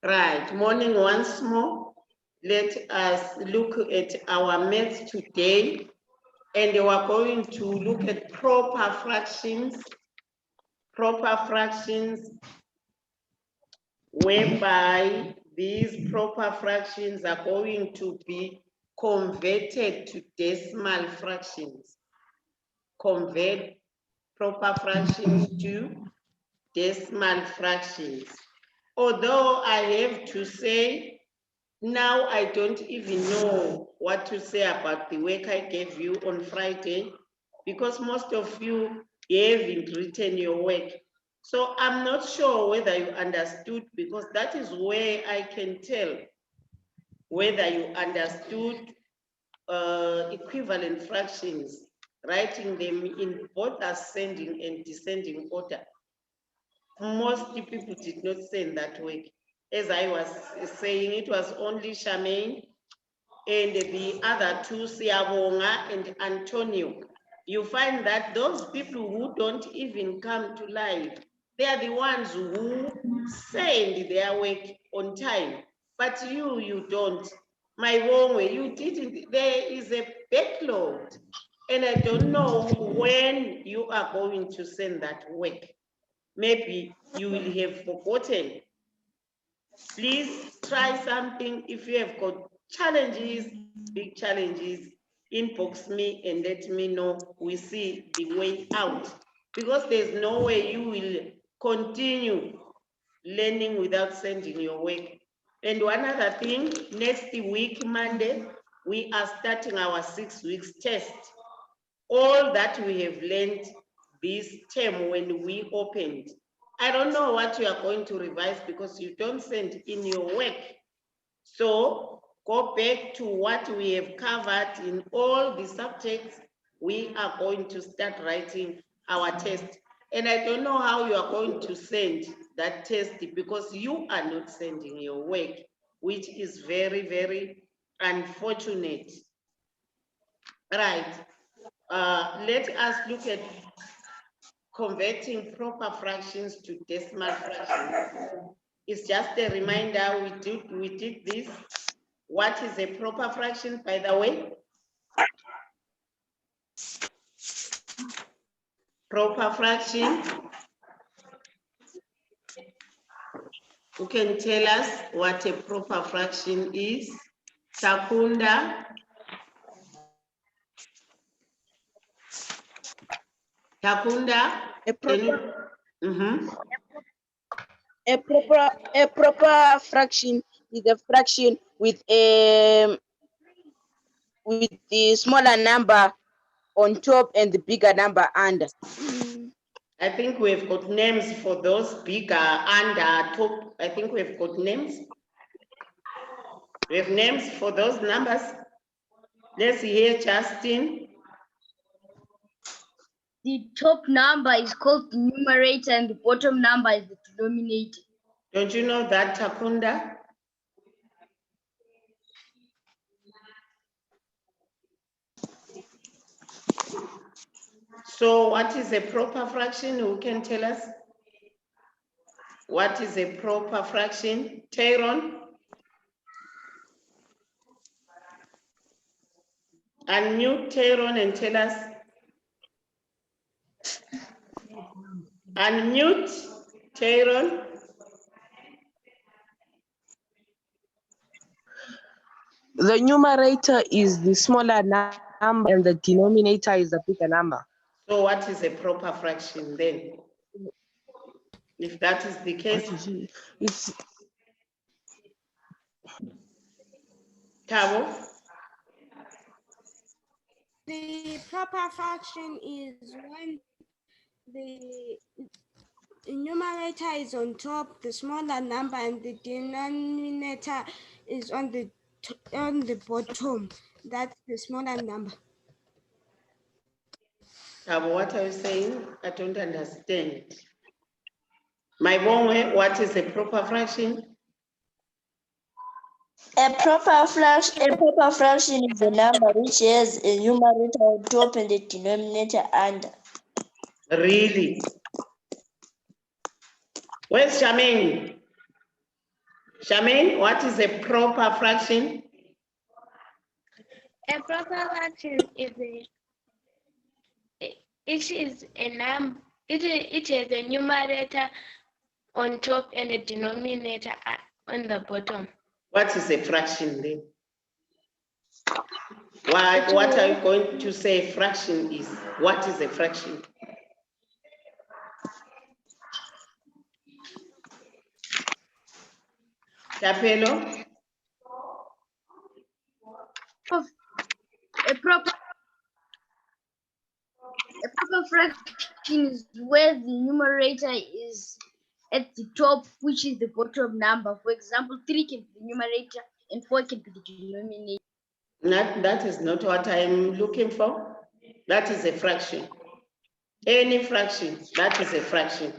Right, morning once more. Let us look at our maths today, and we're going to look at proper fractions whereby these proper fractions are going to be converted to decimal fractions. Convert proper fractions to decimal fractions. Although I have to say, now I don't even know what to say about the work I gave you on Friday, because most of you haven't written your work. So I'm not sure whether you understood, because that is where I can tell whether you understood equivalent fractions, writing them in both ascending and descending order. Most people did not send that work. As I was saying, it was only Charmaine and the other two, Siabonga and Antonio. You find that those people who don't even come to live, they are the ones who send their work on time. But you don't. My own way, you didn't. There is a backlog. And I don't know when you are going to send that work. Maybe you will have forgotten. Please try something. If you have got challenges, big challenges, inbox me and let me know. We see the way out, because there's no way you will continue learning without sending your work. And one other thing, next week, Monday, we are starting our 6 weeks test. All that we have learned this term when we opened, I don't know what you are going to revise because you don't send in your work. So go back to what we have covered in all the subjects. We are going to start writing our test. And I don't know how you are going to send that test, because you are not sending your work, which is very, very unfortunate. Right. Let us look at converting proper fractions to decimal fractions. It's just a reminder, we did this. What is a proper fraction, by the way? Proper fraction. Who can tell us what a proper fraction is? Takunda. Takunda. A proper fraction is a fraction with the smaller number on top and the bigger number under. I think we've got names for those bigger, under, top. I think we've got names. We have names for those numbers. Let's hear Justin. The top number is called the numerator and the bottom number is the denominator. Don't you know that, Takunda? So what is a proper fraction? Who can tell us? What is a proper fraction? Tyrone? Unmute Tyrone and tell us. Unmute Tyrone. The numerator is the smaller number and the denominator is the bigger number. So what is a proper fraction then? If that is the case. It's Tabo? The proper fraction is when the numerator is on top, the smaller number, and the denominator is on the bottom. That's the smaller number. Tabo, what are you saying? I don't understand. My boy, what is a proper fraction? A proper fraction is a number which has a numerator on top and a denominator under. Really? Where's Charmaine? Charmaine, what is a proper fraction? A proper fraction is a number. It has a numerator on top and a denominator on the bottom. What is a fraction then? What are you going to say fraction is? What is a fraction? Capello? A proper fraction is where the numerator is at the top, which is the bottom number. For example, 3 can be the numerator and 4 can be the denominator. That is not what I'm looking for. That is a fraction. Any fraction, that is a fraction.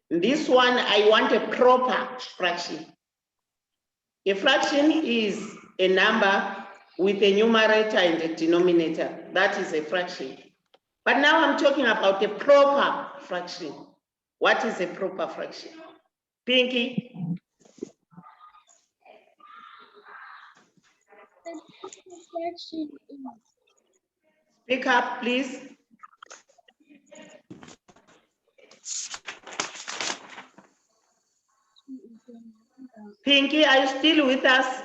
This one, I want a proper fraction. A fraction is a number with a numerator and a denominator. That is a fraction. But now I'm talking about a proper fraction. What is a proper fraction? Pinky? Speak up, please. Pinky, are you still with us?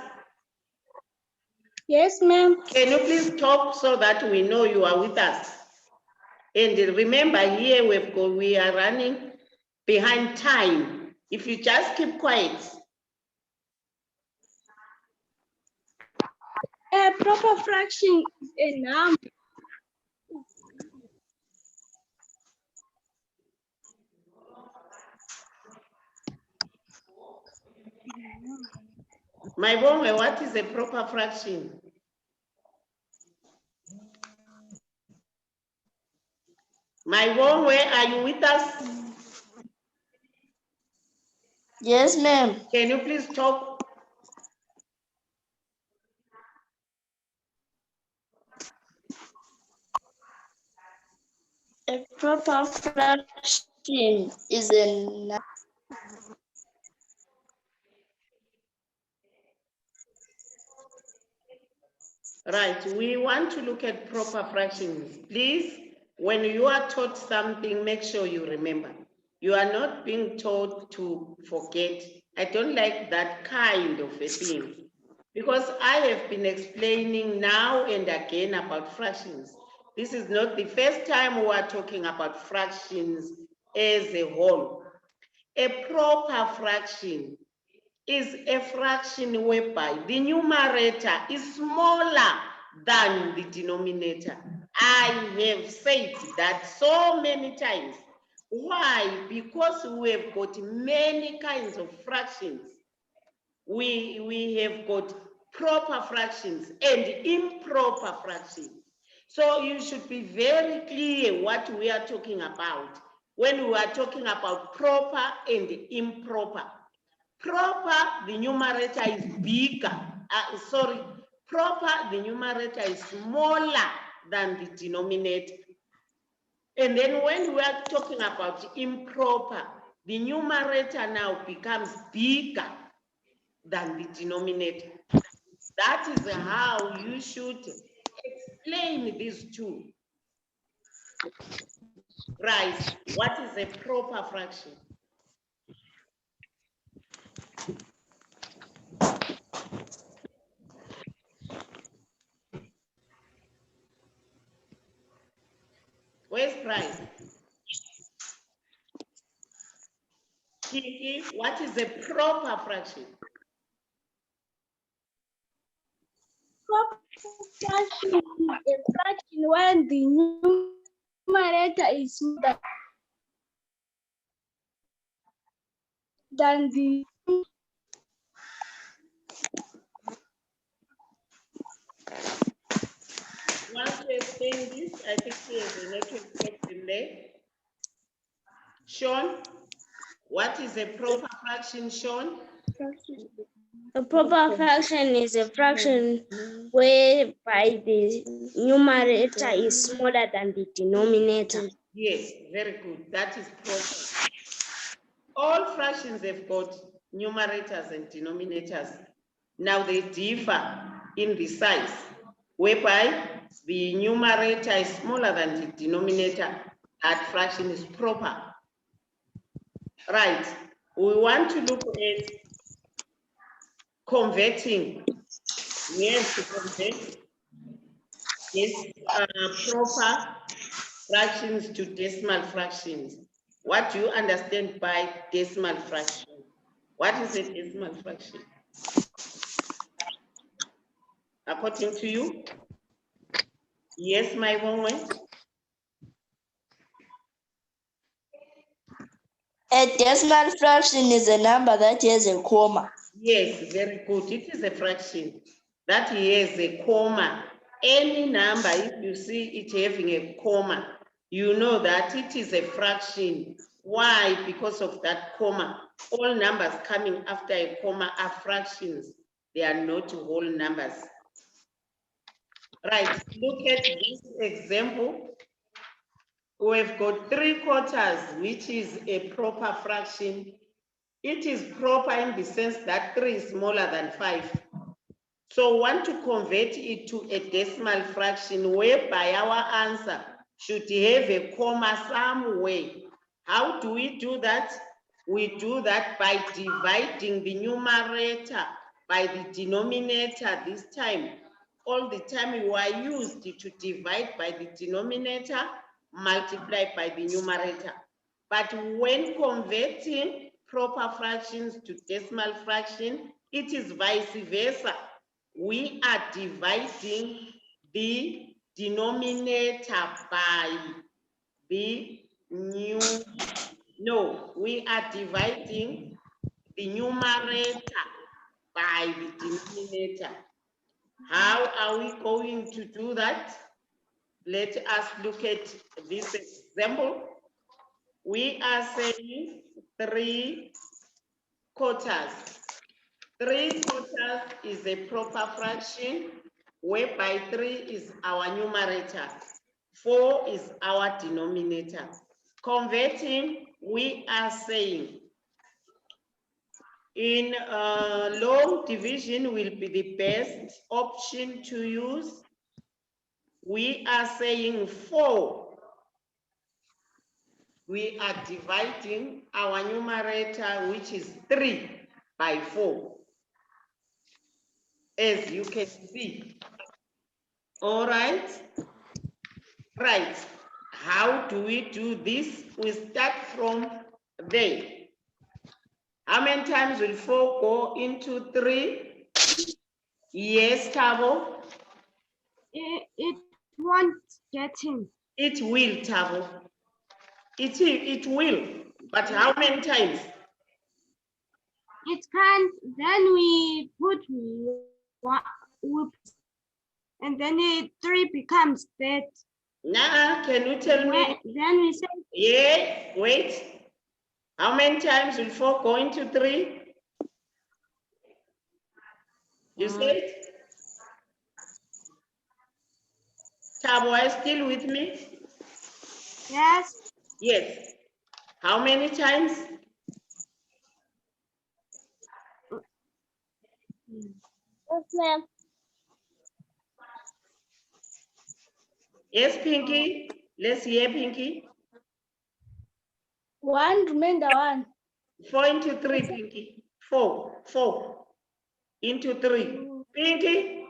Yes, ma'am. Can you please talk so that we know you are with us? And remember, here we are running behind time. If you just keep quiet. A proper fraction is a number. My boy, what is a proper fraction? My boy, where are you with us? Yes, ma'am. Can you please talk? A proper fraction is a number. Right, we want to look at proper fractions. Please, when you are taught something, make sure you remember. You are not being taught to forget. I don't like that kind of a thing because I have been explaining now and again about fractions. This is not the first time we are talking about fractions as a whole. A proper fraction is a fraction whereby the numerator is smaller than the denominator. I have said that so many times. Why? Because we have got many kinds of fractions. We have got proper fractions and improper fractions. So you should be very clear what we are talking about when we are talking about proper and improper. Proper, the numerator is bigger. Proper, the numerator is smaller than the denominator. And then when we are talking about improper, the numerator now becomes bigger than the denominator. That is how you should explain these two. Right, what is a proper fraction? Where's Price? Kiki, what is a proper fraction? Proper fraction is a fraction when the numerator is smaller than the Want to explain this? I think there's a network problem there. Sean, what is a proper fraction, Sean? A proper fraction is a fraction whereby the numerator is smaller than the denominator. Yes, very good. That is proper. All fractions have got numerators and denominators. Now they differ in the size, whereby the numerator is smaller than the denominator. That fraction is proper. Right. We want to look at converting. Yes, to convert this proper fractions to decimal fractions. What do you understand by decimal fraction? What is a decimal fraction? According to you? Yes, my woman. A decimal fraction is a number that has a comma. Yes, very good. It is a fraction that has a comma. Any number, if you see it having a comma, you know that it is a fraction. Why? Because of that comma. All numbers coming after a comma are fractions. They are not whole numbers. Right, look at this example. We've got 3/4, which is a proper fraction. It is proper in the sense that 3 is smaller than 5. So we want to convert it to a decimal fraction whereby our answer should have a comma somewhere. How do we do that? We do that by dividing the numerator by the denominator this time. All the time we are used to divide by the denominator, multiply by the numerator. But when converting proper fractions to decimal fraction, it is vice versa. We are dividing the denominator by the we are dividing the numerator by the denominator. How are we going to do that? Let us look at this example. We are saying 3/4. 3/4 is a proper fraction whereby 3 is our numerator, 4 is our denominator. Converting, we are saying in long division will be the best option to use. We are saying 4. We are dividing our numerator, which is 3, by 4. As you can see. All right. Right. How do we do this? We start from there. How many times will 4 go into 3? Yes, Tabo? It won't get in. It will, Tabo. It will. But how many times? It can't. Then we put 1, and then 3 becomes that. Nah, can you tell me? Then we say. Yeah, wait. How many times will 4 go into 3? You said? Tabo, are you still with me? Yes. Yes. How many times? Yes, ma'am. Yes, Pinky. Let's hear Pinky. 1 remainder 1. 4 into 3, Pinky. 4. 4 into 3. Pinky.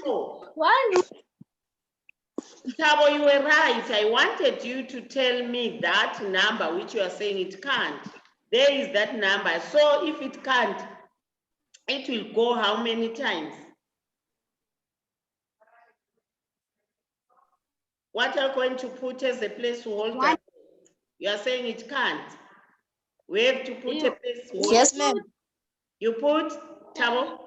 4. 1. Tabo, you were right. I wanted you to tell me that number which you are saying it can't. There is that number. So if it can't, it will go how many times? What are you going to put as a placeholder? 1. You are saying it can't. We have to put a placeholder. Yes, ma'am. You put, Tabo?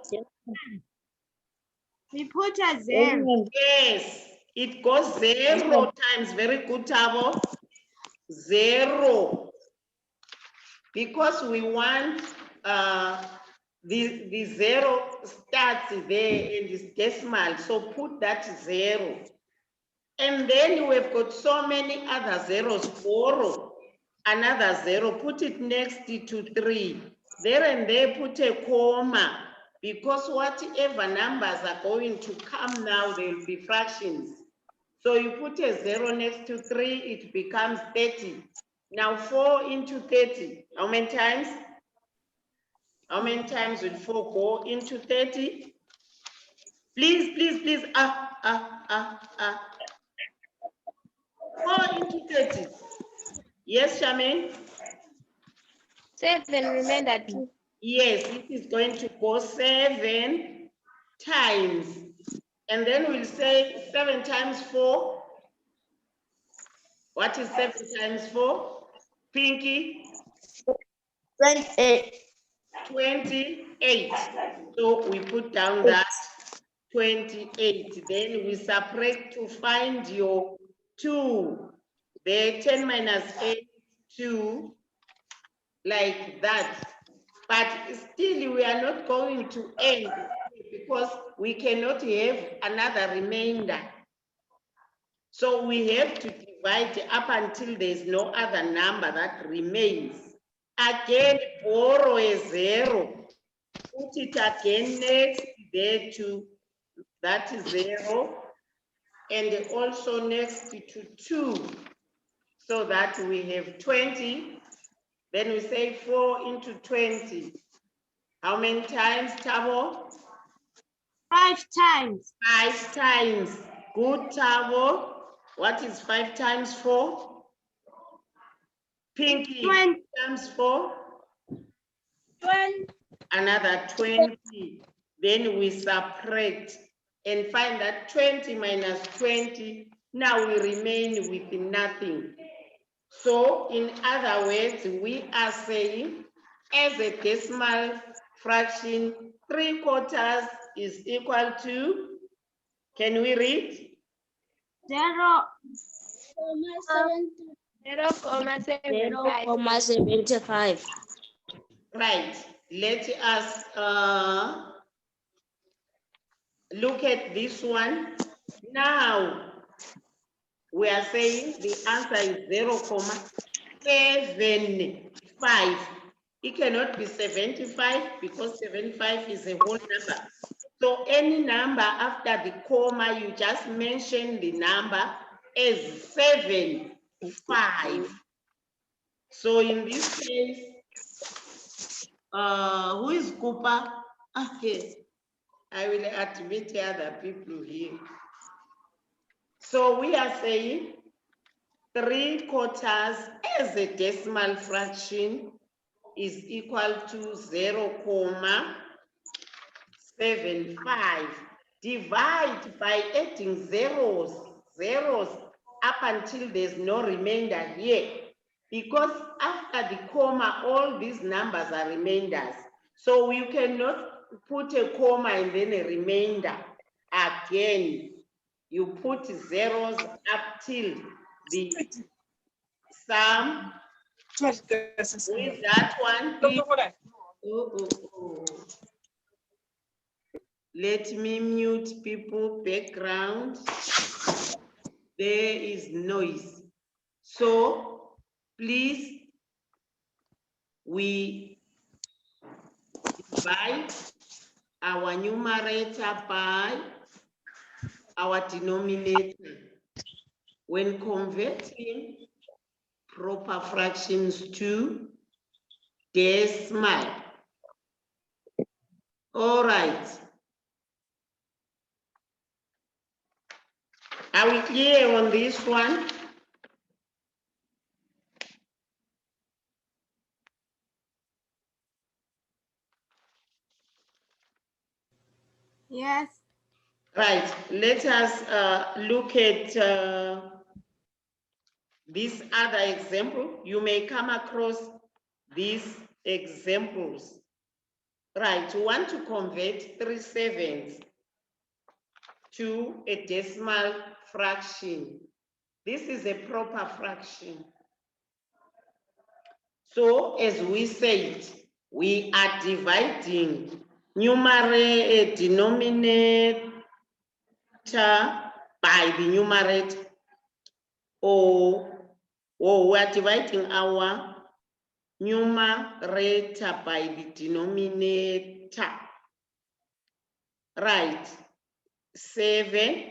We put a 0. Yes, it goes 0 times. Very good, Tabo. 0. Because we want the 0 starts there in this decimal, so put that 0. And then we've got so many other zeros. Borrow another 0, put it next to 3. there and there put a comma, because whatever numbers are going to come now, they will be fractions. So you put a 0 next to 3, it becomes 30. Now 4 into 30, how many times? How many times will 4 go into 30? Please, please, please, 4 into 30. Yes, Charmaine? 7 remainder 2. Yes, it is going to go 7 times. And then we'll say 7 times 4. What is 7 times 4? Pinky? 28. 28. So we put down that 28. Then we separate to find your 2. The 10 minus 8, 2, like that. But still, we are not going to end because we cannot have another remainder. So we have to divide up until there's no other number that remains. Again, borrow a 0. Put it again next there to that is 0. And also next to 2. So that we have 20. Then we say 4 into 20. How many times, Tabo? 5 times. 5 times. Good, Tabo. What is 5 times 4? Pinky. 20. Times 4? 20. Another 20. Then we separate and find that 20 minus 20. Now we remain with nothing. So in other words, we are saying as a decimal fraction, 3/4 is equal to, can we read? 0. 0.75. Right, let us look at this one. Now, we are saying the answer is 0.75. It cannot be 75 because 75 is a whole number. So any number after the comma, you just mention the number as 75. So in this case, who is Cooper? Okay, I will admit other people here. So we are saying 3/4 as a decimal fraction is equal to 0.75. Divide by adding zeros up until there's no remainder here. Because after the comma, all these numbers are remainders. So you cannot put a comma and then a remainder again. You put zeros up till the sum. With that one, please. Let me mute people background. There is noise. So please, we divide our numerator by our denominator. When converting proper fractions to decimal. All right. Are we clear on this one? Yes. Right, let us look at this other example. You may come across these examples. Right, you want to convert 3/7 to a decimal fraction. This is a proper fraction. So as we said, we are dividing numerator, denominator by the numerator, or we are dividing our numerator by the denominator. Right. 7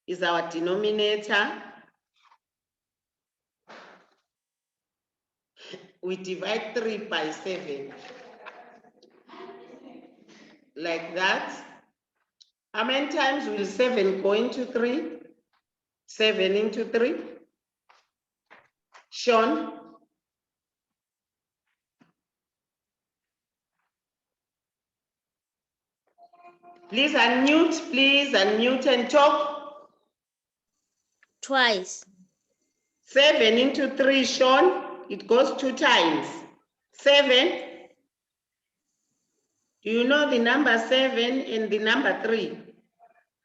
is our denominator. We divide 3 by 7. Like that. How many times will 7 go into 3? 7 into 3. Sean? Please unmute and talk. Twice. 7 into 3, Sean. It goes 2 times. 7. Do you know the number 7 and the number 3?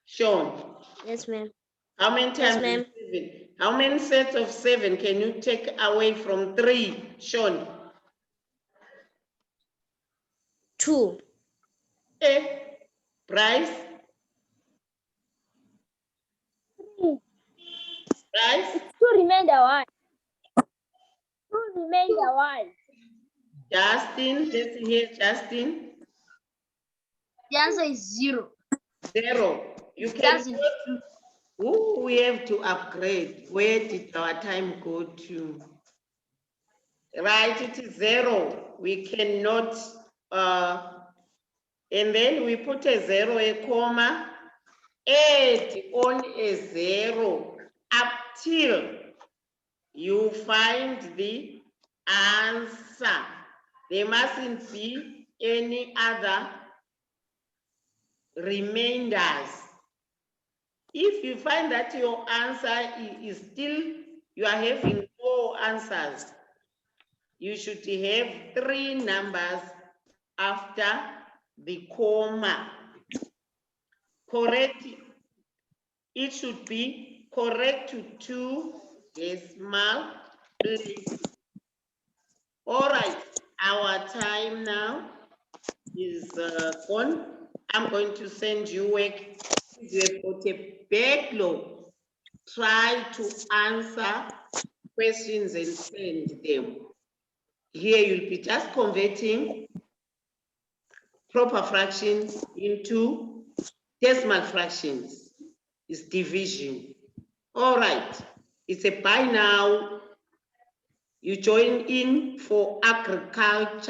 Sean. Yes, ma'am. How many times? Yes, ma'am. 7? How many sets of 7 can you take away from 3, Sean? 2. Bryce? Bryce? 2 remainder 1. 2 remainder 1. Justin? Let's hear Justin. The answer is 0. 0. You can. Doesn't. Ooh, we have to upgrade. Where did our time go to? Right, it is 0. We cannot, and then we put a 0, a comma, add on a 0 up till you find the answer. There mustn't be any other remainders. If you find that your answer is still, you are having 4 answers, you should have 3 numbers after the comma. Correct. It should be correct to 2 decimal places. All right, our time now is gone. I'm going to send you work. You have got a backlog. Try to answer questions and send them. Here you'll be just converting proper fractions into decimal fractions. It's division. All right, it's a bye now. You join in for agriculture.